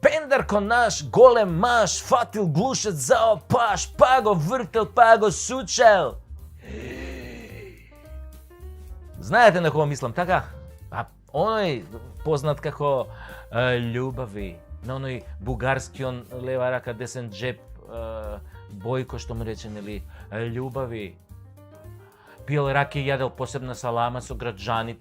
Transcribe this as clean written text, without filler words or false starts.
Pendarko naš, golem maš, fatil glušec zao paš, pago vrtel, pago sučel. Знаете на кого мислам, така? Оној познат како љубави, на оној бугарскион лева рака десен джеб Бојко што му рече, нели, љубави. Пиел раке и јадел посебна салама со граѓаните.